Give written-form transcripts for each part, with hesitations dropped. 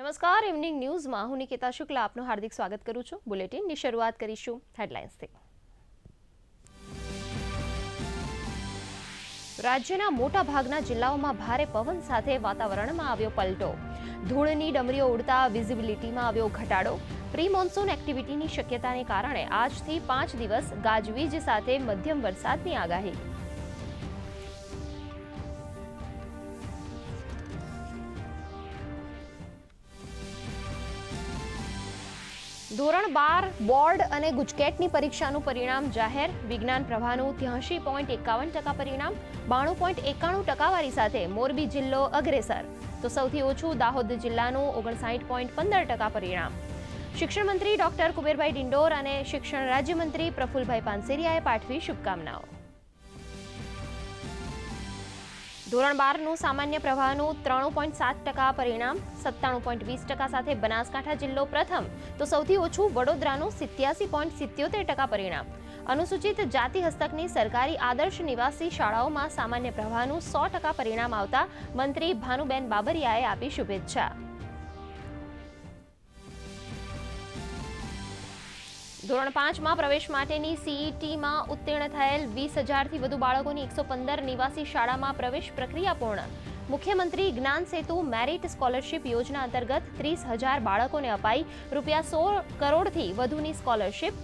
નમસ્કાર ઇવનિંગ ન્યૂઝમાં હું નિકેતા શુક્લા આપનું હાર્દિક સ્વાગત કરું છું। બુલેટિનની શરૂઆત કરીશું હેડલાઇન્સથી। રાજ્યના મોટા ભાગના જિલ્લાઓમાં ભારે પવન સાથે વાતાવરણમાં આવ્યો પલટો। ધૂળની ડમરીઓ ઉડતા વિઝિબિલિટીમાં આવ્યો ઘટાડો। પ્રી મોન્સૂન એક્ટિવિટીની શક્યતાને કારણે આજથી 5 દિવસ ગાજવીજ સાથે મધ્યમ વરસાદની આગાહી। ધોરણ 12 બોર્ડ અને ગુજકેટની પરીક્ષાનું પરિણામ જાહેર। વિજ્ઞાન પ્રવાહનું 83.51% પરિણામ, 92.91 ટકાવારી સાથે મોરબી જિલ્લો અગ્રેસર, તો સૌથી ઓછું દાહોદ જિલ્લાનું 59.15% પરિણામ। શિક્ષણ મંત્રી ડોક્ટર કુબેરભાઈ ડિંડોર અને શિક્ષણ રાજ્યમંત્રી પ્રફુલભાઈ પાનસેરિયાએ પાઠવી શુભકામનાઓ। ધોરણ 12નું સામાન્ય પ્રવાહનું 93.7% પરિણામ, 97.20% સાથે બનાસકાંઠા જિલ્લો પ્રથમ, તો સૌથી ઓછું વડોદરાનું 87.77% પરિણામ। અનુસૂચિત જાતિ હસ્તકની સરકારી આદર્શ નિવાસી શાળાઓમાં સામાન્ય પ્રવાહનું 100% પરિણામ આવતા મંત્રી ભાનુબેન બાબરિયાએ આપી શુભેચ્છા। ધોરણ 5માં પ્રવેશ માટેની સીઈટીમાં ઉત્તીર્ણ થયેલ 20,000થી વધુ બાળકોની 115 નિવાસી શાળામાં પ્રવેશ પ્રક્રિયા પૂર્ણ। મુખ્યમંત્રી જ્ઞાન સેતુ મેરિટ સ્કોલરશિપ યોજના અંતર્ગત 30,000 બાળકોને અપાઈ ₹16 કરોડથી વધુની સ્કોલરશિપ।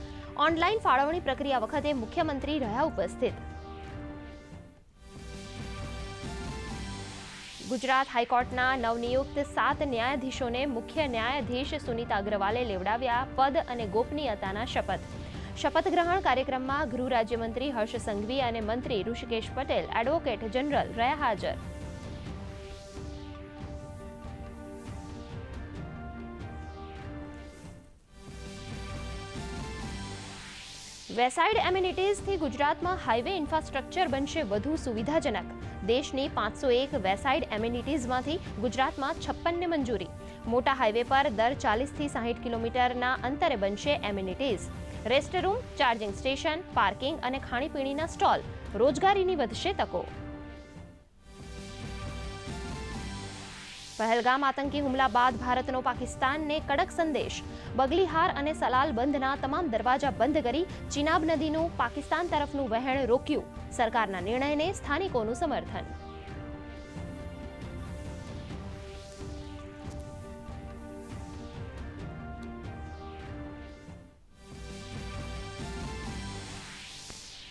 ઓનલાઈન ફાળવણી પ્રક્રિયા વખતે મુખ્યમંત્રી રહ્યા ઉપસ્થિત। ગુજરાત હાઈકોર્ટના નવનિયુક્ત 7 ન્યાયાધીશોને મુખ્ય ન્યાયાધીશ સુનીતા અગ્રવાલે લેવડાવ્યા પદ અને ગોપનીયતાના શપથ। શપથ ગ્રહણ કાર્યક્રમમાં ગૃહ રાજ્યમંત્રી હર્ષ સંઘવી અને મંત્રી ઋષિકેશ પટેલ, એડવોકેટ જનરલ રહ્યા હાજર। વેસાઇડ એમિનિટીઝથી ગુજરાતમાં હાઈવે ઇન્ફ્રાસ્ટ્રક્ચર બનશે વધુ સુવિધાજનક। દેશની 501 વેસાઇડ એમિનિટીઝમાંથી ગુજરાતમાં 56ને મંજૂરી। મોટા હાઈવે પર દર 40થી 60 કિલોમીટરના અંતરે બનશે amenities. Restroom, charging station, parking અને ખાણીપીણીના સ્ટોલ, રોજગારીની વધશે તકો। પહેલગામ આતંકી હુમલા બાદ ભારતનો પાકિસ્તાનને કડક સંદેશ। બગલીહાર અને સલાલ બંધના તમામ દરવાજા બંધ કરી ચિનાબ નદીનું પાકિસ્તાન તરફનું વહેણ રોક્યું। સરકારના નિર્ણયને સ્થાનિકોનું સમર્થન।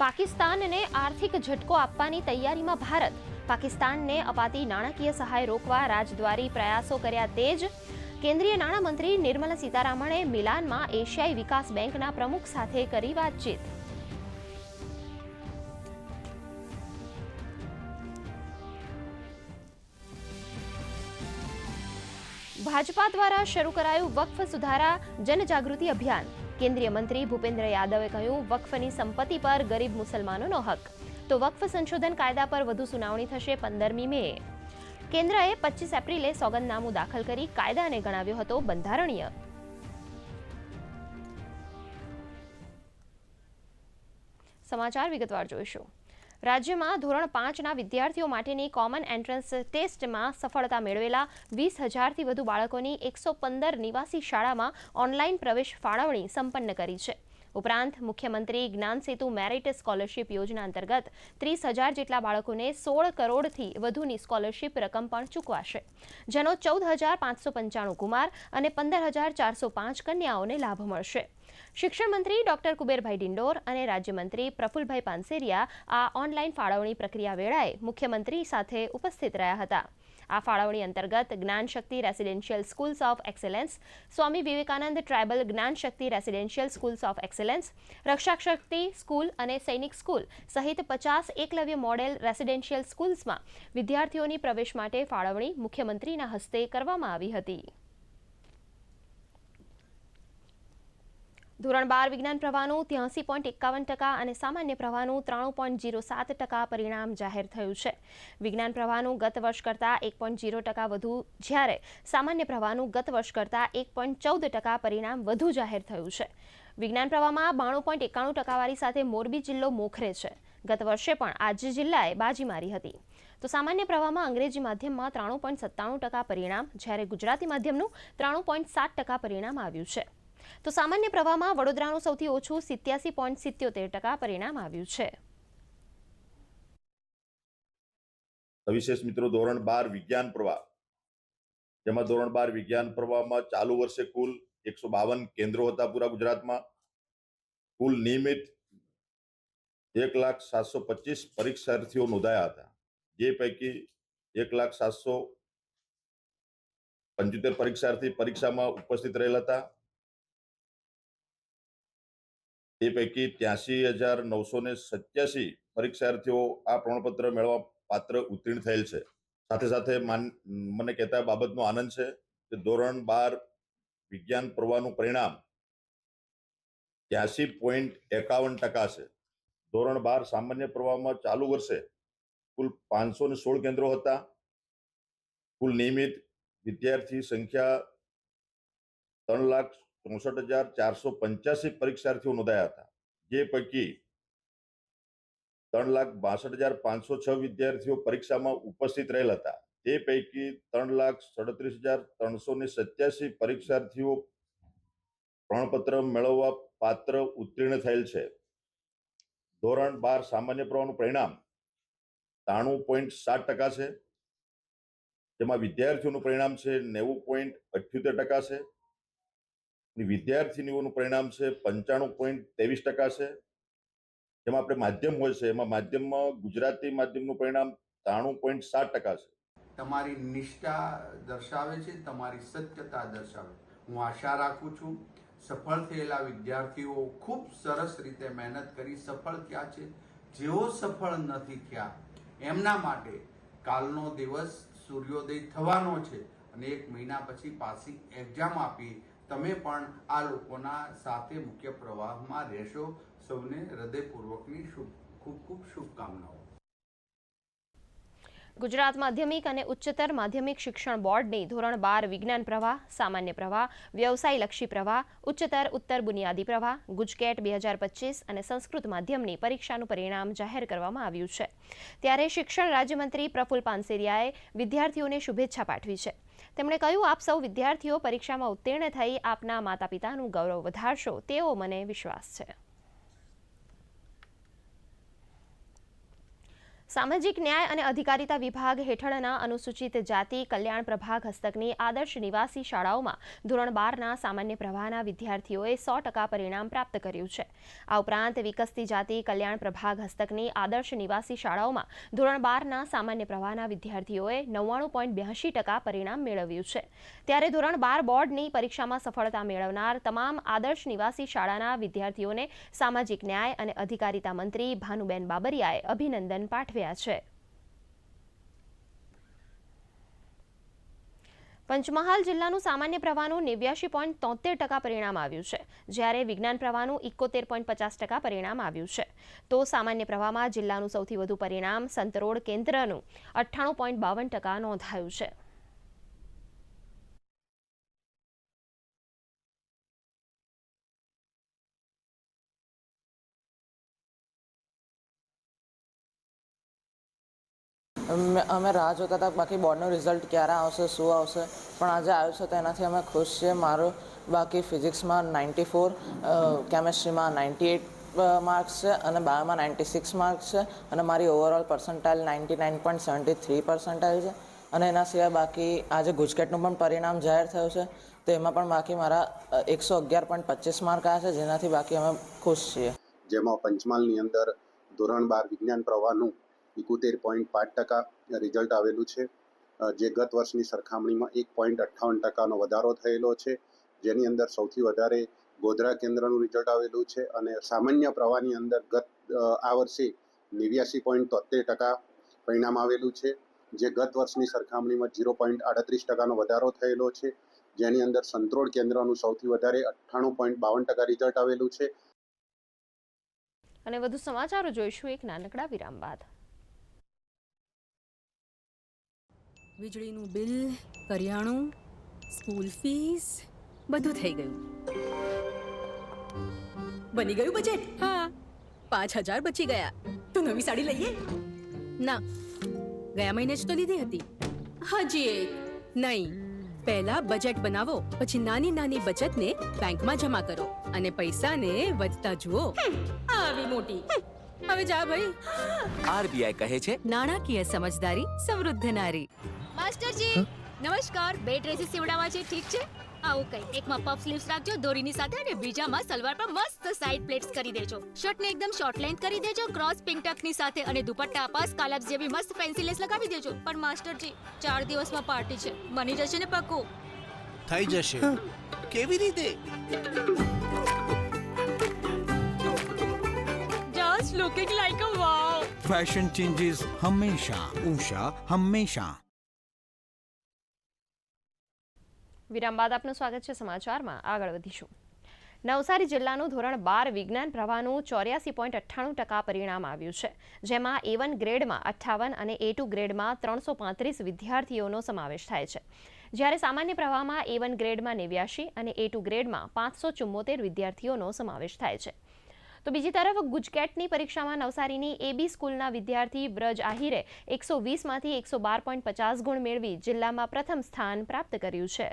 પાકિસ્તાનને આર્થિક ઝટકો આપવાની તૈયારીમાં ભારત। પાકિસ્તાનને અપાતી નાણાકીય સહાય રોકવા રાજદ્વારી પ્રયાસો કર્યા તેજ। કેન્દ્રીય નાણામંત્રી નિર્મલા સીતારામણે મિલાનમાં એશિયાઈ વિકાસ બેંકના પ્રમુખ સાથે કરી વાતચીત। ભાજપા દ્વારા શરૂ કરાયું વક્ફ સુધારા જનજાગૃતિ અભિયાન। કેન્દ્રીય મંત્રી ભૂપેન્દ્ર યાદવે કહ્યું, વક્ફની સંપત્તિ પર ગરીબ મુસલમાનોનો હક। તો વક્ફ સંશોધન કાયદા પર વધુ સુનાવણી થશે 15મી મેએ। કેન્દ્રએ 25 એપ્રિલે સોગંદનામું દાખલ કરી કાયદાને ગણાવ્યો હતો બંધારણીય। સમાચાર વિગતવાર જોઈશું। રાજ્યમાં ધોરણ 5ના વિદ્યાર્થીઓ માટેની કોમન એન્ટ્રન્સ ટેસ્ટમાં સફળતા મેળવેલા 20,000થી વધુ બાળકોની 115 નિવાસી શાળામાં ઓનલાઈન પ્રવેશ ફાળવણી સંપન્ન કરી છે। ઉપરાંત મુખ્યમંત્રી જ્ઞાન સેતુ મેરિટ સ્કોલરશિપ યોજના અંતર્ગત 30,000 જેટલા બાળકોને 16 કરોડથી વધુની સ્કોલરશિપ રકમ પણ ચૂકવાશે, જેનો 14,595 કુમાર અને 15,405 કન્યાઓને લાભ મળશે। શિક્ષણ મંત્રી ડોક્ટર કુબેરભાઈ ડિંડોર અને રાજ્યમંત્રી પ્રફુલભાઈ પાનસેરિયા આ ઓનલાઈન ફાળવણી પ્રક્રિયા વેળાએ મુખ્યમંત્રી સાથે ઉપસ્થિત રહ્યા હતા। આ ફાળવણી અંતર્ગત Gnan Shakti residential schools of excellence, Swami Vivekananda tribal Gnan Shakti residential schools of excellence, Raksha Shakti school અને સૈનિક સ્કૂલ સહિત 50 એકલવ્ય મોડેલ રેસિડેન્શિયલ સ્કૂલ્સમાં વિદ્યાર્થીઓની પ્રવેશ માટે ફાળવણી મુખ્યમંત્રીના હસ્તે કરવામાં આવી હતી। ધોરણ 12 વિજ્ઞાન પ્રવાહનું 83.51% અને સામાન્ય પ્રવાહનું 93.07% પરિણામ જાહેર થયું છે। વિજ્ઞાન પ્રવાહનું ગત વર્ષ કરતાં 1.0% વધુ, જ્યારે સામાન્ય પ્રવાહનું ગત વર્ષ કરતાં 1.14% પરિણામ વધુ જાહેર થયું છે। વિજ્ઞાન પ્રવાહમાં 92.91% ટકાવારી સાથે મોરબી જિલ્લો મોખરે છે। ગત વર્ષે પણ આ જ જિલ્લાએ બાજી મારી હતી। તો સામાન્ય પ્રવાહમાં અંગ્રેજી માધ્યમમાં 93.97% પરિણામ, જ્યારે ગુજરાતી માધ્યમનું 93.7% પરિણામ આવ્યું છે. તો સામાન્ય પ્રવાહમાં વડોદરાનું સૌથી ઓછું 87.77% પરિણામ આવ્યું છે. વિશેષ મિત્રો, ધોરણ 12 વિજ્ઞાન પ્રવાહ, જેમાં ધોરણ 12 વિજ્ઞાન પ્રવાહમાં ચાલુ વર્ષે કુલ 152 કેન્દ્રો હતા પૂરા ગુજરાતમાં. કુલ નિયમિત 1,725 પરીક્ષાર્થીઓ નોંધાયા હતા, જે પૈકી 1,775 પરીક્ષાર્થી પરીક્ષામાં ઉપસ્થિત રહેલા હતા. તે પૈકી 83,987 પરીક્ષાર્થીઓ આ પ્રમાણપત્ર મેળવવા પાત્ર ઉત્તીર્ણ થયેલ છે. સાથે સાથે મને કહેતા બાબતનો આનંદ છે કે ધોરણ 12 વિજ્ઞાન પ્રવાહનું પરિણામ 83.51% છે. ધોરણ 12 સામાન્ય પ્રવાહમાં ચાલુ વર્ષે કુલ 516 કેન્દ્રો હતા. કુલ નિયમિત વિદ્યાર્થી સંખ્યા 3,64,485 પરીક્ષાર્થીઓ નોંધાયા હતા, જે પૈકી 3,62,506 વિદ્યાર્થીઓ પરીક્ષામાં ઉપસ્થિત રહેલ હતા. તે પૈકી 3,37,387 પરીક્ષાર્થીઓ પ્રમાણપત્ર મેળવવા પાત્ર ઉત્તીર્ણ થયેલ છે. ધોરણ 12 સામાન્ય પ્રવાહનું પરિણામ 93.7% છે, જેમાં વિદ્યાર્થીઓનું પરિણામ છે 90.78% છે. વિદ્યાર્થીનીઓનું પરિણામ છે 95.23% છે. જેમાં આપણે માધ્યમ હોય છે, એમાં માધ્યમમાં ગુજરાતી માધ્યમનું પરિણામ 93.7% છે. તમારી નિષ્ઠા દર્શાવે છે, તમારી સત્યતા દર્શાવે. હું આશા રાખું છું સફળ થયેલા વિદ્યાર્થીઓ ખૂબ સરસ રીતે મહેનત કરી સફળ થયા છે. જેઓ સફળ નથી થયા એમના માટે કાલનો દિવસ સૂર્યોદય થવાનો છે અને 1 મહિના પછી પાછી એક્ઝામ આપી તમે પણ આ લોકોના સાથે મુખ્ય પ્રવાહમાં રહેશો. સૌને હૃદયપૂર્વકની ખૂબ ખૂબ શુભકામનાઓ. ગુજરાત માધ્યમિક અને ઉચ્ચતર માધ્યમિક શિક્ષણ બોર્ડની ધોરણ 12 વિજ્ઞાન પ્રવાહ, સામાન્ય પ્રવાહ, વ્યવસાયલક્ષી પ્રવાહ, ઉચ્ચતર ઉત્તર બુનિયાદી પ્રવાહ, ગુજકેટ 2025 અને સંસ્કૃત માધ્યમની પરીક્ષાનું પરિણામ જાહેર કરવામાં આવ્યું છે. ત્યારે શિક્ષણ રાજ્યમંત્રી પ્રફુલ્લ પાનસેરિયાએ વિદ્યાર્થીઓને શુભેચ્છા પાઠવી છે. તેમણે કહ્યું, આપ સૌ વિદ્યાર્થીઓ પરીક્ષામાં ઉત્તીર્ણ થઈ આપના માતા પિતાનું ગૌરવ વધારશો તેવો મને વિશ્વાસ છે. સામાજિક ન્યાય અને અધિકારિતા વિભાગ હેઠળના અનુસૂચિત જાતિ કલ્યાણ પ્રભાગ હસ્તકની આદર્શ નિવાસી શાળાઓમાં ધોરણ 12ના સામાન્ય પ્રવાહના વિદ્યાર્થીઓએ 100% પરિણામ પ્રાપ્ત કર્યું છે. આ ઉપરાંત વિકસતી જાતિ કલ્યાણ પ્રભાગ હસ્તકની આદર્શ નિવાસી શાળાઓમાં ધોરણ 12ના સામાન્ય પ્રવાહના વિદ્યાર્થીઓએ 99.82% પરિણામ મેળવ્યું છે. ત્યારે ધોરણ 12 બોર્ડની પરીક્ષામાં સફળતા મેળવનાર તમામ આદર્શ નિવાસી શાળાના વિદ્યાર્થીઓને સામાજિક ન્યાય અને અધિકારિતા મંત્રી ભાનુબેન બાબરિયાએ અભિનંદન પાઠવ્યા છે. પંચમહાલ જિલ્લાનું સામાન્ય પ્રવાહનું 89.73% પરિણામ આવ્યું છે, જ્યારે વિજ્ઞાન પ્રવાહનું 71.50% પરિણામ આવ્યું છે. તો સામાન્ય પ્રવાહમાં જિલ્લાનું સૌથી વધુ પરિણામ સંતરોડ કેન્દ્રનું 98.52% નોંધાયું છે. અમે રાહ જોતા હતા બાકી બોર્ડનું રિઝલ્ટ ક્યારે આવશે, શું આવશે, પણ આજે આવ્યું છે તો એનાથી અમે ખુશ છીએ. મારું બાકી ફિઝિક્સમાં 94, કેમેસ્ટ્રીમાં 98 માર્ક્સ છે અને બાયોમાં 96 માર્ક્સ છે અને મારી ઓવરઓલ પર્સન્ટાઇલ 99.73% છે. અને એના સિવાય બાકી આજે ગુજકેટનું પણ પરિણામ જાહેર થયું છે તો એમાં પણ બાકી મારા 111.25 માર્ક આવ્યા છે, જેનાથી બાકી અમે ખુશ છીએ. જેમાં પંચમહાલની અંદર ધોરણ 12 વિજ્ઞાન પ્રવાહનું 71.5% રિઝલ્ટ આવેલું છે, જે ગત વર્ષની સરખામણીમાં 1.58%નો વધારો થયેલો છે. જેની અંદર સૌથી વધારે ગોધરા કેન્દ્રનું રિઝલ્ટ આવેલું છે અને સામાન્ય પ્રવાહની અંદર આ વર્ષે 89.73% પરિણામ આવેલું છે, જે ગત વર્ષની સરખામણીમાં 0.38%નો વધારો થયેલો છે. જેની અંદર સંતરોડ કેન્દ્રનું સૌથી વધારે 98.52% રિઝલ્ટ આવેલું છે. અને વધુ સમાચારો જોઈશું એક નાનકડા વિરામ બાદ. વીજળીનું બિલ, કરિયાણું, સ્કૂલ ફીસ બધું થઈ ગયું. બની ગયું બજેટ? હા, 5,000 બચી ગયા. તો નવી સાડી લઈએ? ના, ગયા મહિને જ તો લીધી હતી. હજી એક નહીં. પહેલા બજેટ બનાવો, પછી નાની નાની બચતને બેંકમાં જમા કરો અને પૈસાને વધતા જુઓ. આવી મોટી. હવે જા ભાઈ. આરબીઆઈ કહે છે, નાણાકીય સમજદારી સમૃદ્ધ નારી. માસ્ટરજી નમસ્કાર. બે ડ્રેસીસ સીવડાવવા છે, ઠીક છે? આવું કઈ એકમાં પફ સ્લીવ્સ રાખજો દોરીની સાથે અને બીજામાં સલવાર પર મસ્ત સાઇડ પ્લેટ્સ કરી દેજો. શર્ટને એકદમ શોર્ટ લેન્થ કરી દેજો ક્રોસ પિંક ટકની સાથે અને દુપટ્ટા પર સ્કાલપ્સ જેવી મસ્ત ફેન્સી લેસ લગાવી દેજો. પણ માસ્ટરજી 4 દિવસમાં પાર્ટી છે, બની જશે ને પાક્કું? થઈ જશે. કેવી રીતે? Just looking like a wow. Fashion changes હંમેશા. ઉષા હંમેશા. વિરામ બાદ આપનું સ્વાગત છે. સમાચારમાં આગળ વધીશું. નવસારી જિલ્લાનું ધોરણ 12 વિજ્ઞાન પ્રવાહનું 84.98% પરિણામ આવ્યું છે, જેમાં A1 ગ્રેડમાં 58 અને A2 ગ્રેડમાં 335 વિદ્યાર્થીઓનો સમાવેશ થાય છે, જ્યારે સામાન્ય પ્રવાહમાં A1 ગ્રેડમાં 89 અને A2 ગ્રેડમાં 574 વિદ્યાર્થીઓનો સમાવેશ થાય છે. તો બીજી તરફ ગુજકેટની પરીક્ષામાં નવસારીની AB સ્કૂલના વિદ્યાર્થી બ્રજ આહિરે 120માંથી 112.50 ગુણ મેળવી જિલ્લામાં પ્રથમ સ્થાન પ્રાપ્ત કર્યું છે.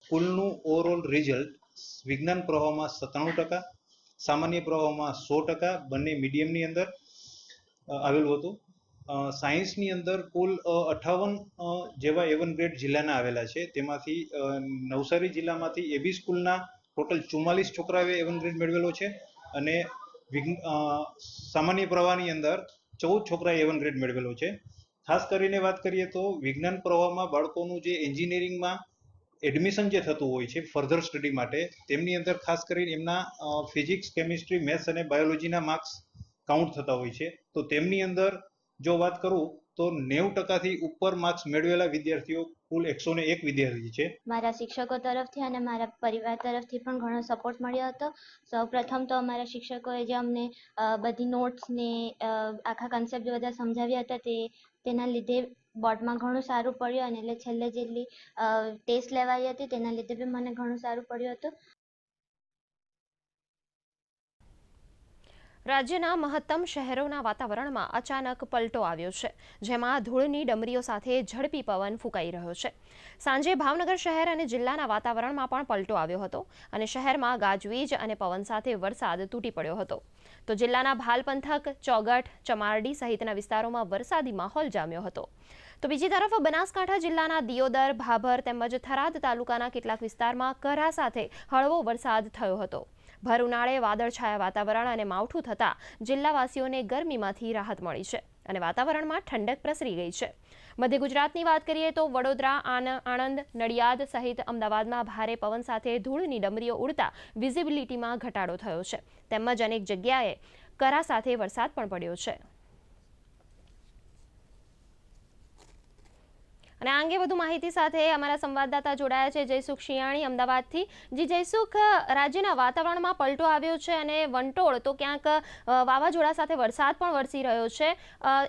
સ્કૂલનું ઓવરઓલ રિઝલ્ટ વિજ્ઞાન પ્રવાહમાં 97%, સામાન્ય પ્રવાહમાં 100%, બંને મીડિયમની અંદર આવેલું હતું. સાયન્સની અંદર કુલ 58 જેવા A1 ગ્રેડ જિલ્લાના આવેલા છે. તેમાંથી નવસારી જિલ્લામાંથી AB સ્કૂલના ટોટલ 44 છોકરાઓએ A1 ગ્રેડ મેળવેલો છે અને સામાન્ય પ્રવાહની અંદર 14 છોકરાએ A1 ગ્રેડ મેળવેલો છે. ખાસ કરીને વાત કરીએ તો વિજ્ઞાન પ્રવાહમાં બાળકોનું જે એન્જિનિયરિંગમાં એડમિશન જે થતું હોય છે ફર્ધર સ્ટડી માટે, તેમની અંદર ખાસ કરીને એમના ફિઝિક્સ, કેમિસ્ટ્રી, મેથ્સ અને બાયોલોજીના માર્ક્સ કાઉન્ટ થતા હોય છે. તો તેમની અંદર જો વાત કરું તો 90%થી ઉપર માર્ક્સ મેળવેલા વિદ્યાર્થીઓ કુલ 101 વિદ્યાર્થી છે. મારા શિક્ષકો તરફથી અને મારા પરિવાર તરફથી પણ ઘણો સપોર્ટ મળ્યો હતો. સૌપ્રથમ તો અમારા શિક્ષકોએ જે અમને બધી નોટ્સ ને આખા કન્સેપ્ટ બધા સમજાવ્યા હતા તેના લીધે બોર્ડમાં ઘણું સારું પડ્યું અને એટલે છેલ્લે જેટલી ટેસ્ટ લેવાઈ હતી તેના લીધે બી મને ઘણું સારું પડ્યું હતું. રાજ્યના મહત્તમ શહેરોના વાતાવરણમાં અચાનક પલટો આવ્યો છે, જેમાં ધૂળની ડમરીઓ સાથે ઝડપી પવન ફૂંકાઈ રહ્યો છે. સાંજે ભાવનગર શહેર અને જિલ્લાના વાતાવરણમાં પણ પલટો આવ્યો હતો અને શહેરમાં ગાજવીજ અને પવન સાથે વરસાદ તૂટી પડ્યો હતો. તો જિલ્લાના ભાલ પંથક, ચોગઠ, ચમારડી સહિતના વિસ્તારોમાં વરસાદી માહોલ જામ્યો હતો. તો બીજી તરફ બનાસકાંઠા જિલ્લાના દિયોદર, ભાભર તેમજ થરાદ તાલુકાના કેટલાક વિસ્તારમાં કરા સાથે હળવો વરસાદ થયો હતો. ભર ઉનાળે વાદળછાયા વાતાવરણ અને માવઠું થતાં જિલ્લાવાસીઓને ગરમીમાંથી રાહત મળી છે અને વાતાવરણમાં ઠંડક પ્રસરી ગઈ છે. મધ્ય ગુજરાતની વાત કરીએ તો વડોદરા, આણંદ, નડિયાદ સહિત અમદાવાદમાં ભારે પવન સાથે ધૂળની ડમરીઓ ઉડતા વિઝિબિલિટીમાં ઘટાડો થયો છે, તેમજ અનેક જગ્યાએ કરા સાથે વરસાદ પણ પડ્યો છે. અને આ અંગે વધુ માહિતી સાથે અમારા સંવાદદાતા જોડાયા છે જયસુખ શિયાણી અમદાવાદથી. જી જયસુખ, રાજ્યના વાતાવરણમાં પલટો આવ્યો છે અને વંટોળ તો ક્યાંક વાવાઝોડા સાથે વરસાદ પણ વરસી રહ્યો છે.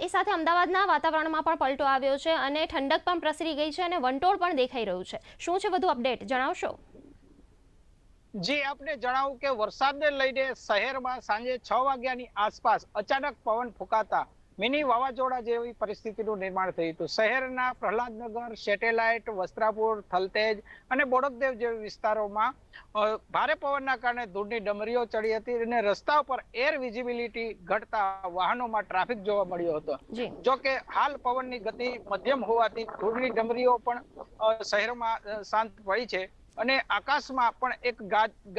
એ સાથે અમદાવાદના વાતાવરણમાં પણ પલટો આવ્યો છે અને ઠંડક પણ પ્રસરી ગઈ છે અને વંટોળ પણ દેખાઈ રહ્યું છે. શું છે વધુ અપડેટ જણાવશો? જી આપને જણાવું કે વરસાદને લઈને શહેરમાં સાંજે 6 વાગ્યાની આસપાસ અચાનક પવન ફૂંકાતા મિની વાવાઝોડા જેવી પરિસ્થિતિનું નિર્માણ થયું હતું. શહેરના પ્રહલાદનગર, સેટેલાઇટ, વસ્ત્રાપુર, થલતેજ અને બોડકદેવ જેવી વિસ્તારોમાં ભારે પવનના કારણે ધૂળની ડમરીઓ ચડી હતી અને રસ્તા ઉપર એર વિઝિબિલિટી ઘટતા વાહનોમાં ટ્રાફિક જોવા મળ્યો હતો. જો કે હાલ પવનની ગતિ મધ્યમ હોવાથી ધૂળની ડમરીઓ પણ શહેરમાં શાંત પડી છે અને આકાશમાં પણ એક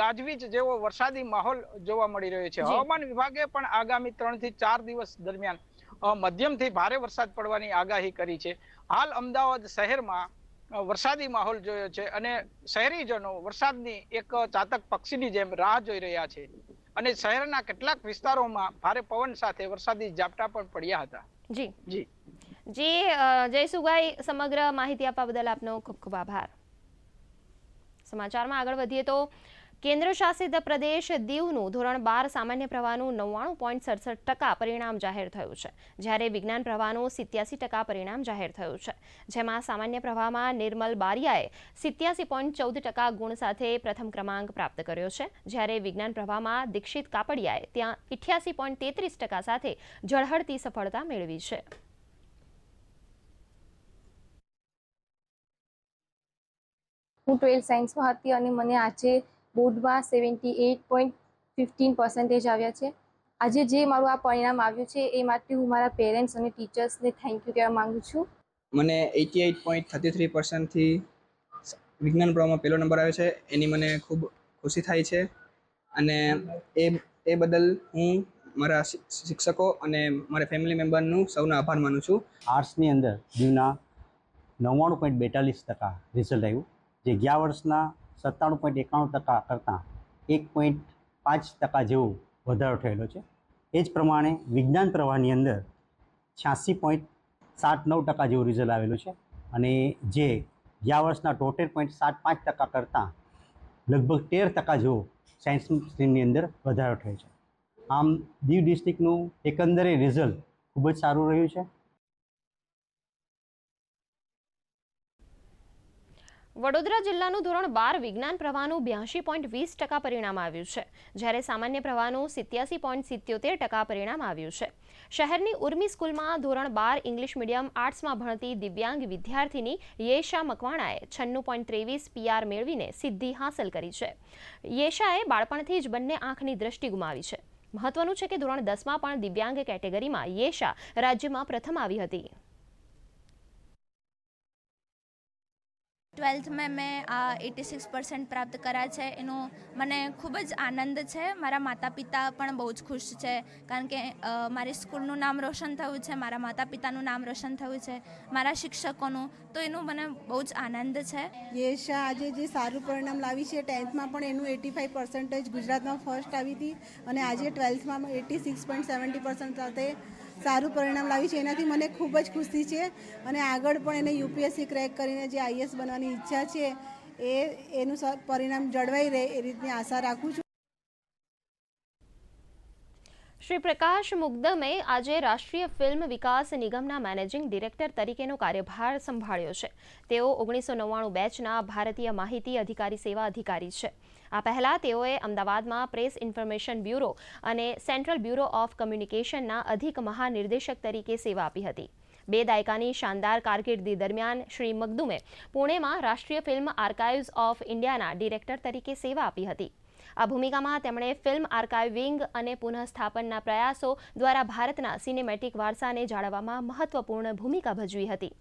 ગાજવીજ જેવો વરસાદી માહોલ જોવા મળી રહ્યો છે. હવામાન વિભાગે પણ આગામી 3 થી 4 દિવસ દરમિયાન મધ્યમથી ભારે વરસાદ પડવાની આગાહી કરી છે. હાલ અમદાવાદ શહેરમાં વરસાદી માહોલ જોયો છે અને શહેરીજનો વરસાદની એક ચાતક પક્ષીની જેમ રાહ જોઈ રહ્યા છે અને શહેરના કેટલાક વિસ્તારોમાં ભારે પવન સાથે વરસાદી ઝાપટા પણ પડ્યા હતા. જી જી જી જયસુભાઈ, સમગ્ર માહિતી આપવા બદલ આપનો ખૂબ ખૂબ આભાર. સમાચારમાં આગળ વધીએ તો કેન્દ્ર શાસિત પ્રદેશ દીવનું ધોરણ 12 સામાન્ય પ્રવાહનું 99.67% પરિણામ જાહેર થયું છે, જ્યારે વિજ્ઞાન પ્રવાહનું 87% પરિણામ જાહેર થયું છે, જેમાં સામાન્ય પ્રવાહમાં નિર્મલ બારિયાએ 87.14% ગુણ સાથે પ્રથમ ક્રમાંક પ્રાપ્ત કર્યો છે, જ્યારે વિજ્ઞાન પ્રવાહમાં દીક્ષિત કાપડિયાએ ત્યાં 88.33% સાથે ઝળહળતી સફળતા મેળવી છે. હું 12 સાયન્સમાં હતી અને મને આજે બોર્ડમાં 78.15% આવ્યા છે. આજે જે મારું આ પરિણામ આવ્યું છે એ માટે હું મારા પેરેન્ટ્સ અને ટીચર્સને થેન્ક યુ કહેવા માંગુ છું. મને 88.33%થી વિજ્ઞાન પ્રવાહમાં પહેલો નંબર આવ્યો છે, એની મને ખૂબ ખુશી થાય છે અને એ બદલ હું મારા શિક્ષકો અને મારા ફેમિલી મેમ્બરનું સૌનો આભાર માનું છું. આર્ટ્સની અંદર દીવના 99.42% રિઝલ્ટ આવ્યું, જે ગયા વર્ષના 97.91% કરતાં 1.5% જેવો વધારો થયેલો છે. એ જ પ્રમાણે વિજ્ઞાન પ્રવાહની અંદર 86.79% જેવું રિઝલ્ટ આવેલું છે અને જે ગયા વર્ષના 73.75% કરતાં લગભગ 13% જેવો સાયન્સ સ્ટ્રીમની અંદર વધારો થયો છે. આમ દીવ ડિસ્ટ્રિક્ટનું એકંદરે રિઝલ્ટ ખૂબ જ સારું રહ્યું છે. વડોદરા જિલ્લાનું ધોરણ 12 વિજ્ઞાન પ્રવાહનું 82.20% પરિણામ આવ્યું છે, જ્યારે સામાન્ય પ્રવાહનું 87.77% પરિણામ આવ્યું છે. શહેરની ઉર્મી સ્કૂલમાં ધોરણ 12 ઇંગ્લિશ મીડિયમ આર્ટ્સમાં ભણતી દિવ્યાંગ વિદ્યાર્થીની યેશા મકવાણાએ 96.23 PR મેળવીને સિદ્ધિ હાંસલ કરી છે. યેશાએ બાળપણથી જ બંને આંખની દ્રષ્ટિ ગુમાવી છે. મહત્વનું છે કે ધોરણ 10માં પણ દિવ્યાંગ કેટેગરીમાં યેશા રાજ્યમાં પ્રથમ આવી હતી. 12th में मैं 86% प्राप्त करा છે, એનો મને ખૂબ જ આનંદ છે. મારા માતા પિતા પણ બહુ જ ખુશ છે, કારણ કે મારી સ્કૂલનું નામ રોશન થયું છે, મારા માતા પિતાનું નામ રોશન થયું છે, મારા શિક્ષકોનું, તો એનું મને બહુ જ આનંદ છે. યેશા આજે જે સારું પરિણામ લાવી છે, 10thમાં પણ એનું 85% ગુજરાતમાં ફર્સ્ટ આવી હતી અને આજે 12thમાં 86.70% સાથે સારું પરિણામ લાવી છે. એનાથી મને ખૂબ જ ખુશી છે અને આગળ પણ એને યુપીએસસી ક્રેક કરીને જે આઈએસ બનવાની ઈચ્છા છે એનું પરિણામ જળવાઈ રહે એ રીતની આશા રાખું છું. શ્રી પ્રકાશ મુગ્દમે આજે રાષ્ટ્રીય ફિલ્મ વિકાસ નિગમના મેનેજિંગ ડિરેક્ટર તરીકેનો કાર્યભાર સંભાળ્યો છે. તેઓ 1999 બેચના ભારતીય માહિતી અધિકારી સેવા અધિકારી છે. આ પહેલા તેઓએ અમદાવાદમાં પ્રેસ ઇન્ફોર્મેશન બ્યુરો અને સેન્ટ્રલ બ્યુરો ઓફ કમ્યુનિકેશનના અધિક મહાનિર્દેશક તરીકે સેવા આપી હતી. 2 દાયકાની શાનદાર કારકિર્દી દરમિયાન શ્રી મગદુમે પુણેમાં રાષ્ટ્રીય ફિલ્મ આર્કાઇવ્સ ઓફ ઇન્ડિયાના ડિરેક્ટર તરીકે સેવા આપી હતી. આ ભૂમિકામાં તેમણે ફિલ્મ આર્કાઇવિંગ અને પુનઃસ્થાપનના પ્રયાસો દ્વારા ભારતના સિનેમેટિક વારસાને જાળવવામાં મહત્વપૂર્ણ ભૂમિકા ભજવી હતી.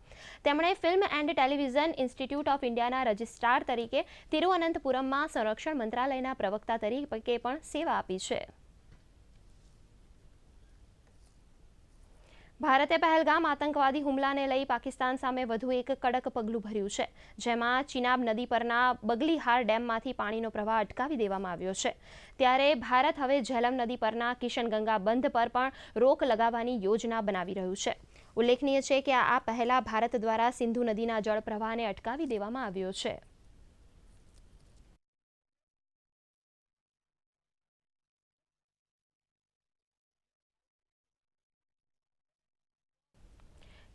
તેમણે film and television institute of ઇન્ડિયાના રજિસ્ટ્રાર તરીકે તિરુવનંતપુરમમાં સંરક્ષણ મંત્રાલયના પ્રવક્તા તરીકે પણ સેવા આપી છે. ભારતે પહેલગામ આતંકવાદી હુમલાને લઈ પાકિસ્તાન સામે વધુ એક કડક પગલું ભર્યું છે, જેમાં ચિનાબ નદી પરના બગલીહાર ડેમમાંથી પાણીનો પ્રવાહ અટકાવી દેવામાં આવ્યો છે. ત્યારે ભારત હવે ઝેલમ નદી પરના કિશનગંગા બંધ પર પણ રોક લગાવવાની યોજના બનાવી રહ્યું છે. ઉલ્લેખનીય છે કે આ પહેલા ભારત દ્વારા સિંધુ નદીના જળ પ્રવાહને અટકાવી દેવામાં આવ્યો છે.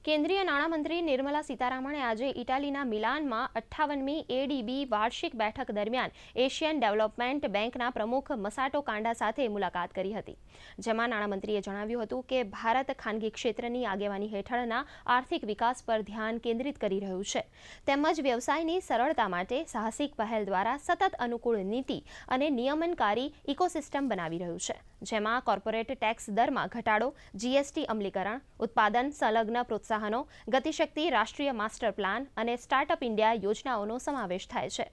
કેન્દ્રીય નાણામંત્રી નિર્મલા સીતારામણે આજે ઇટાલીના મિલાનમાં 58મી એડીબી વાર્ષિક બેઠક દરમિયાન એશિયન ડેવલપમેન્ટ બેંકના પ્રમુખ મસાટો કાંડા સાથે મુલાકાત કરી હતી, જેમાં નાણામંત્રીએ જણાવ્યું હતું કે ભારત ખાનગી ક્ષેત્રની આગેવાની હેઠળના આર્થિક વિકાસ પર ધ્યાન કેન્દ્રિત કરી રહ્યું છે, તેમજ વ્યવસાયની સરળતા માટે સાહસિક પહેલ દ્વારા સતત અનુકૂળ નીતિ અને નિયમનકારી ઇકોસિસ્ટમ બનાવી રહ્યું છે, જેમાં કોર્પોરેટ ટેક્સ દરમાં ઘટાડો, જીએસટી અમલીકરણ, ઉત્પાદન સંલગ્ન પ્રોત્સાહનો, ગતિશક્તિ રાષ્ટ્રીય માસ્ટર પ્લાન અને સ્ટાર્ટઅપ ઇન્ડિયા યોજનાઓનો સમાવેશ થાય છે.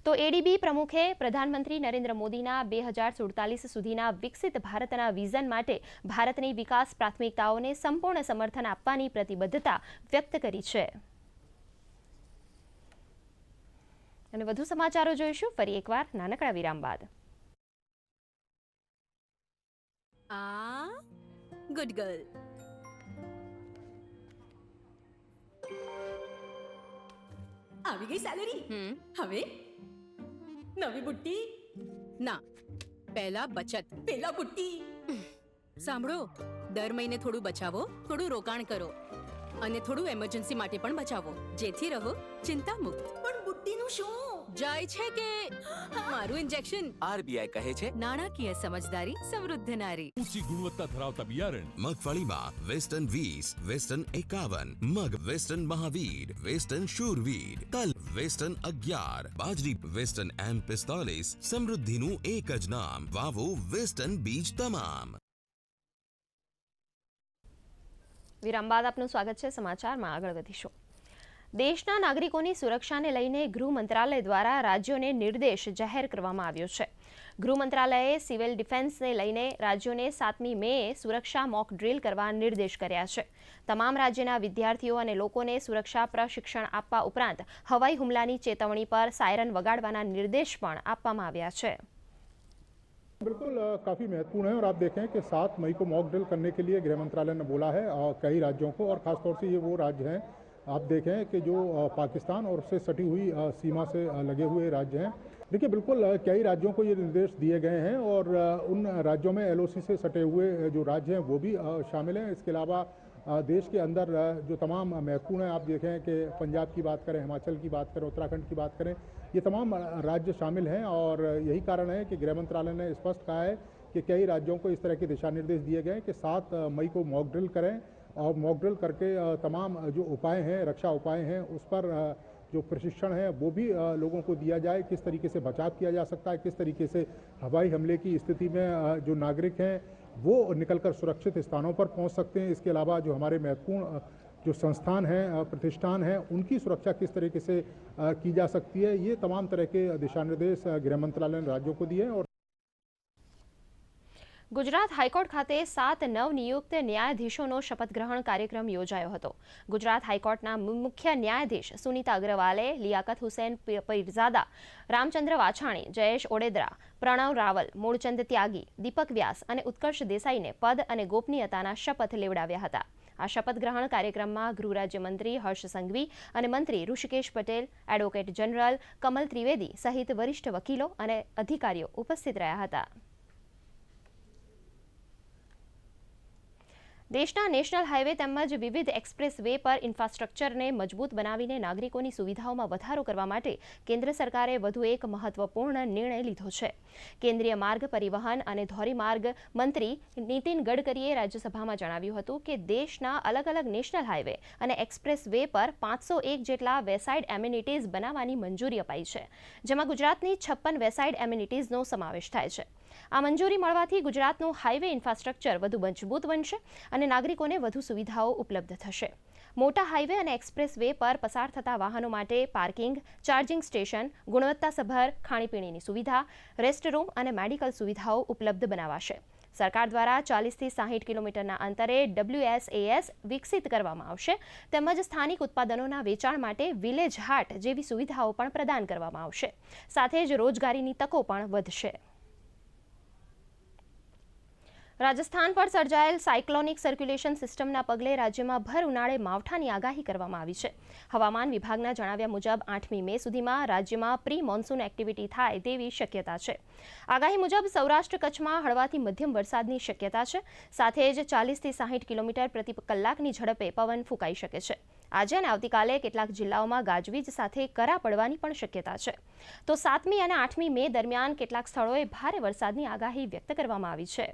તો એડીબી પ્રમુખે પ્રધાનમંત્રી નરેન્દ્ર મોદીના 2047 સુધીના વિકસિત ભારતના વિઝન માટે ભારતની વિકાસ પ્રાથમિકતાઓને સંપૂર્ણ સમર્થન આપવાની પ્રતિબદ્ધતા વ્યક્ત કરી છે. અને વધુ સમાચારો જોઈશું ફરી એકવાર નાનકડા વિરામ બાદ. Good girl. આવી ગઈ સેલેરી. હવે નવી બુટ્ટી ના, પહેલા બચત, પહેલા બુટ્ટી. સાંભળો, દર મહિને થોડું બચાવો, થોડું રોકાણ કરો અને થોડું એમરજન્સી માટે પણ બચાવો, જેથી રહો ચિંતા મુક્ત. પણ બુટ્ટીનું શું? જાય છે કે મારું ઇન્જેક્શન? આરબીઆઈ કહે છે, નાણાકીય સમજદારી સમૃદ્ધ નારી. ઊંચી ગુણવત્તા ધરાવતા બિયારણ મગફળીમાં વેસ્ટર્ન 20, વેસ્ટર્ન 51, મગ વેસ્ટર્ન મહાવીર, વેસ્ટર્ન શૂરવીર, તલ વેસ્ટર્ન 11, બાજરી વેસ્ટર્ન M45. સમૃદ્ધિનું એક જ નામ, વાવો વેસ્ટર્ન બીજ તમામ. વિરામ બાદ આપનું સ્વાગત છે. સમાચારમાં આગળ વધીશું. દેશના નાગરિકોની સુરક્ષાને લઈને ગૃહ મંત્રાલય દ્વારા રાજ્યોને નિર્દેશ જાહેર કરવામાં આવ્યો છે. ગૃહ મંત્રાલયે સિવિલ ડિફેન્સને લઈને રાજ્યોને 7મી મેએ સુરક્ષા મોક ડ્રીલ કરવા નિર્દેશ કર્યા છે. તમામ રાજ્યના વિદ્યાર્થીઓ અને લોકોને સુરક્ષા પ્રશિક્ષણ આપવા ઉપરાંત હવાઈ હુમલાની ચેતવણી પર સાયરન વગાડવાના નિર્દેશ પણ આપવામાં આવ્યા છે. बिल्कुल काफ़ी महत्वपूर्ण है और आप देखें कि 7 मई को मॉक ड्रिल करने के लिए गृह मंत्रालय ने बोला है कई राज्यों को, और ख़ास तौर से ये वो राज्य हैं आप देखें कि जो पाकिस्तान और उससे सटी हुई सीमा से लगे हुए राज्य हैं. देखिए बिल्कुल कई राज्यों को ये निर्देश दिए गए हैं और उन राज्यों में LOC से सटे हुए जो राज्य हैं वो भी शामिल हैं. इसके अलावा देश के अंदर जो तमाम महत्वपूर्ण है, आप देखें कि पंजाब की बात करें, हिमाचल की बात करें, उत्तराखंड की बात करें, ये तमाम राज्य शामिल हैं. और यही कारण है कि गृह मंत्रालय ने स्पष्ट कहा है कि कई राज्यों को इस तरह के दिशा निर्देश दिए गए कि 7 मई को मॉक ड्रिल करें और मॉक ड्रिल करके तमाम जो उपाय हैं, रक्षा उपाय हैं, उस पर जो प्रशिक्षण है वो भी लोगों को दिया जाए. किस तरीके से बचाव किया जा सकता है, किस तरीके से हवाई हमले की स्थिति में जो नागरिक हैं वो निकलकर सुरक्षित स्थानों पर पहुंच सकते हैं. इसके अलावा जो हमारे महत्वपूर्ण जो संस्थान हैं, प्रतिष्ठान हैं, उनकी सुरक्षा किस तरीके से की जा सकती है, ये तमाम तरह के दिशा निर्देश गृह मंत्रालय ने राज्यों को दिए हैं. और ગુજરાત હાઈકોર્ટ ખાતે 7 નવનિયુક્ત ન્યાયાધીશોનો શપથ ગ્રહણ કાર્યક્રમ યોજાયો હતો. ગુજરાત હાઈકોર્ટના મુખ્ય ન્યાયાધીશ સુનીતા અગ્રવાલે લિયાકત હુસેન પીરઝાદા, રામચંદ્ર વાછાણી, જયેશ ઓડેદરા, પ્રણવ રાવલ, મૂળચંદ ત્યાગી, દીપક વ્યાસ અને ઉત્કર્ષ દેસાઈને પદ અને ગોપનીયતાના શપથ લેવડાવ્યા હતા. આ શપથ ગ્રહણ કાર્યક્રમમાં ગૃહ રાજ્યમંત્રી હર્ષ સંઘવી અને મંત્રી ઋષિકેશ પટેલ, એડવોકેટ જનરલ કમલ ત્રિવેદી સહિત વરિષ્ઠ વકીલો અને અધિકારીઓ ઉપસ્થિત રહ્યા હતા. દેશના નેશનલ હાઈવે તેમજ વિવિધ એક્સપ્રેસ વે પર ઇન્ફ્રાસ્ટ્રક્ચરને મજબૂત બનાવીને નાગરિકોની સુવિધાઓમાં વધારો કરવા માટે કેન્દ્ર સરકારે વધુ એક મહત્વપૂર્ણ નિર્ણય લીધો છે. કેન્દ્રીય માર્ગ પરિવહન અને ધોરીમાર્ગ મંત્રી નીતિન ગડકરીએ રાજ્યસભામાં જણાવ્યું હતું કે દેશના અલગ અલગ નેશનલ હાઈવે અને એક્સપ્રેસ વે પર 501 જેટલા વેસાઇડ એમિનિટીઝ બનાવવાની મંજૂરી અપાઈ છે, જેમાં ગુજરાતની 56 વેસાઇડ એમિનિટીઝનો સમાવેશ થાય છે. આ મંજૂરી મળવાથી ગુજરાતનું હાઈવે ઇન્ફ્રાસ્ટ્રક્ચર વધુ મજબૂત બનશે અને નાગરિકોને વધુ સુવિધાઓ ઉપલબ્ધ થશે. મોટા હાઈવે અને એક્સપ્રેસ વે પર પસાર થતા વાહનો માટે પાર્કિંગ, ચાર્જિંગ સ્ટેશન, ગુણવત્તાસભર ખાણીપીણીની સુવિધા, રેસ્ટરૂમ અને મેડિકલ સુવિધાઓ ઉપલબ્ધ બનાવાશે. સરકાર દ્વારા 40થી 60 કિલોમીટરના અંતરે WSAS વિકસિત કરવામાં આવશે, તેમજ સ્થાનિક ઉત્પાદનોના વેચાણ માટે વિલેજ હાટ જેવી સુવિધાઓ પણ પ્રદાન કરવામાં આવશે. સાથે જ રોજગારીની તકો પણ વધશે. રાજસ્થાન પર સર્જાયેલ સાયક્લોનિક સર્ક્યુલેશન સિસ્ટમના પગલે રાજ્યમાં ભર ઉનાળે માવઠાની આગાહી કરવામાં આવી છે. હવામાન વિભાગના જણાવ્યા મુજબ 8મી મે સુધીમાં રાજ્યમાં પ્રી મોન્સૂન એક્ટિવિટી થાય તેવી શક્યતા છે. આગાહી મુજબ સૌરાષ્ટ્ર કચ્છમાં હળવાથી મધ્યમ વરસાદની શક્યતા છે. સાથે જ 40થી 60 કિલોમીટર પ્રતિ કલાકની ઝડપે પવન ફૂંકાઈ શકે છે. આજે અને આવતીકાલે કેટલાક જિલ્લાઓમાં ગાજવીજ સાથે કરા પડવાની પણ શક્યતા છે. તો 7મી અને 8મી મે દરમિયાન કેટલાક સ્થળોએ ભારે વરસાદની આગાહી વ્યક્ત કરવામાં આવી છે.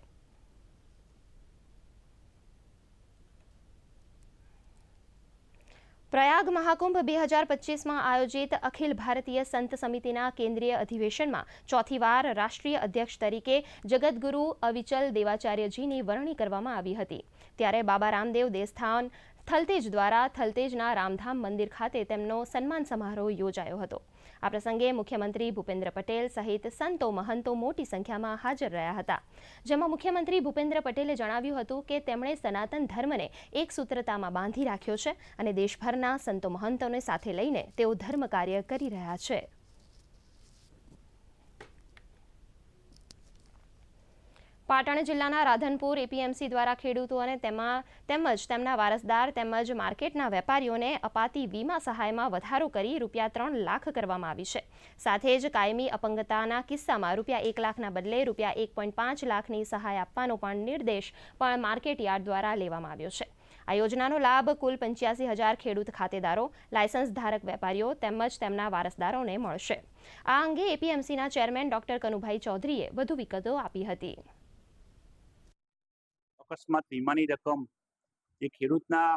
પ્રયાગ મહાકુંભ 2025માં આયોજિત અખિલ ભારતીય સંત સમિતિના કેન્દ્રીય અધિવેશનમાં ચોથી વાર રાષ્ટ્રીય અધ્યક્ષ તરીકે જગતગુરુ અવિચલ દેવાચાર્યજીની વરણી કરવામાં આવી હતી. ત્યારે બાબા રામદેવ દેવસ્થાન થલતેજ દ્વારા થલતેજના રામધામ મંદિર ખાતે તેમનો સન્માન સમારોહ યોજાયો હતો. આ પ્રસંગે મુખ્યમંત્રી ભૂપેન્દ્ર પટેલ સહિત સંતો મહંતો મોટી સંખ્યામાં હાજર રહ્યા હતા. જેમાં મુખ્યમંત્રી ભૂપેન્દ્ર પટેલે જણાવ્યું હતું કે તેમણે સનાતન ધર્મને એક સૂત્રતામાં બાંધી રાખ્યો છે અને દેશભરના સંતો મહંતોને સાથે લઈને તેઓ ધર્મ કાર્ય કરી રહ્યા છે. પાટણ જિલ્લાના રાધનપુર એપીએમસી દ્વારા ખેડૂતોને તેમજ તેમના વારસદાર તેમજ માર્કેટના વેપારીઓને અપાતી વીમા સહાયમાં વધારો કરી ₹3 લાખ કરવામાં આવી છે. સાથે જ કાયમી અપંગતાના કિસ્સામાં ₹1 લાખના બદલે ₹1.5 લાખની સહાય આપવાનો પણ નિર્દેશ પણ માર્કેટ યાર્ડ દ્વારા લેવામાં આવ્યો છે. આ યોજનાનો લાભ કુલ 85,000 ખેડૂત ખાતેદારો, લાયસન્સ ધારક વેપારીઓ તેમજ તેમના વારસદારોને મળશે. આ અંગે એપીએમસીના ચેરમેન ડોક્ટર કનુભાઈ ચૌધરીએ વધુ વિગતો આપી હતી. અકસ્માત વીમાની રકમ જે ખેડૂતના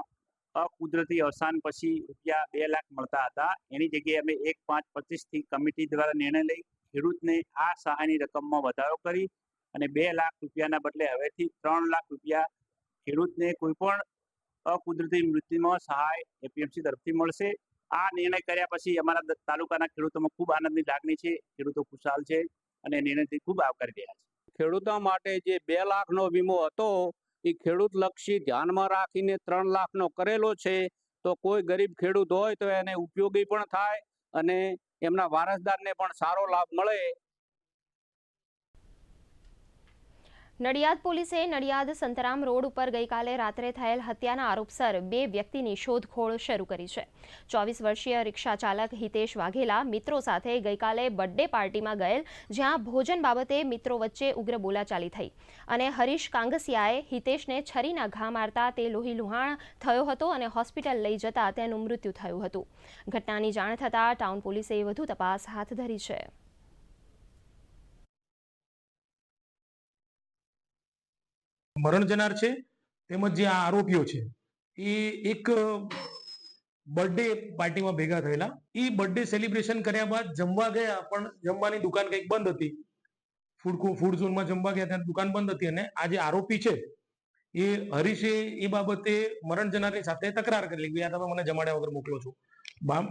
અકુદરતી અવસાન પછી ₹2 લાખ મળતા હતા, એની જગ્યાએ અમે 1/5/25 કમિટી દ્વારા નિર્ણય લઈ ખેડૂતને આ સહાયની રકમમાં વધારો કરી અને ₹2 લાખના બદલે હવેથી ₹3 લાખ ખેડૂતને કોઈ પણ અકુદરતી મૃત્યુમાં સહાય એપીએમસી તરફથી મળશે. આ નિર્ણય કર્યા પછી અમારા તાલુકાના ખેડૂતોમાં ખૂબ આનંદની લાગણી છે. ખેડૂતો ખુશાલ છે અને નિર્ણયથી ખૂબ આવકારી રહ્યા છે. ખેડૂતો માટે જે 2 લાખનો વીમો હતો એ ખેડૂત લક્ષી ધ્યાનમાં રાખીને 3 લાખનો કરેલો છે. તો કોઈ ગરીબ ખેડૂત હોય તો એને ઉપયોગી પણ થાય અને એમના વારસદારને પણ સારો લાભ મળે. નડિયાદ પોલીસે નડિયાદ સંતરામ રોડ ઉપર ગઈકાલે રાત્રે થયેલ હત્યાના આરોપસર 2 વ્યક્તિની શોધખોળ શરૂ કરી છે. 24 વર્ષીય રિક્ષા ચાલક હિતેશ વાઘેલા મિત્રો સાથે ગઈકાલે બર્થડે પાર્ટીમાં ગયેલ, જ્યાં ભોજન બાબતે મિત્રો વચ્ચે ઉગ્ર બોલાચાલી થઈ અને હરીશ કાંગસિયાએ હિતેશને છરીના ઘા મારતા તે લોહીલુહાણ થયો હતો અને હોસ્પિટલ લઈ જતા તેનું મૃત્યુ થયું હતું. ઘટનાની જાણ થતાં ટાઉન પોલીસે વધુ તપાસ હાથ ધરી છે. મરણ જનાર છે તેમજ જે આ આરોપીઓ છે એ એક બર્થડે પાર્ટીમાં ભેગા થયેલા. એ બર્થડે સેલિબ્રેશન કર્યા બાદ જમવા ગયા, પણ જમવાની દુકાન કંઈક બંધ હતી. ફૂડ ઝોનમાં જમવા ગયા ત્યાં દુકાન બંધ હતી અને આ જે આરોપી છે એ હરીશે એ બાબતે મરણ જનારની સાથે તકરાર કરી કે તમે મને જમાડ્યા વગર મોકલો છો.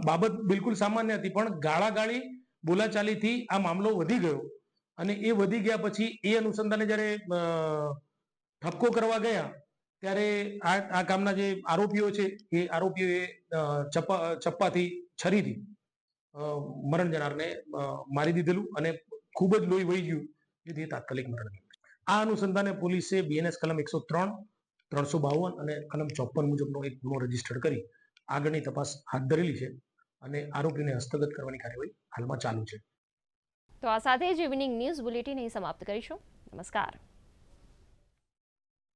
બાબત બિલકુલ સામાન્ય હતી, પણ ગાળાગાળી બોલાચાલીથી આ મામલો વધી ગયો અને એ વધી ગયા પછી એ અનુસંધાને જ્યારે ઠપકો કરવા ગયા ત્યારે આ કામના જે આરોપીઓ છે એ આરોપીઓએ ચપ્પાથી, છરીથી મરણ જનારને મારી દીધેલું અને ખૂબ જ લોહી વહી ગયું, જેથી તાત્કાલિક મરણ ગયું. આ અનુસંધાને પોલીસે બીએનએસ કલમ 103, 352 અને કલમ 54 મુજબનો એક ગુનો રજીસ્ટર કરી આગળની તપાસ હાથ ધરેલી છે અને આરોપીને હસ્તગત કરવાની કાર્યવાહી હાલમાં ચાલુ છે. તો આ સાથે જ ઇવનિંગ ન્યૂઝ બુલેટિન અહીં સમાપ્ત કરીશું. નમસ્કાર.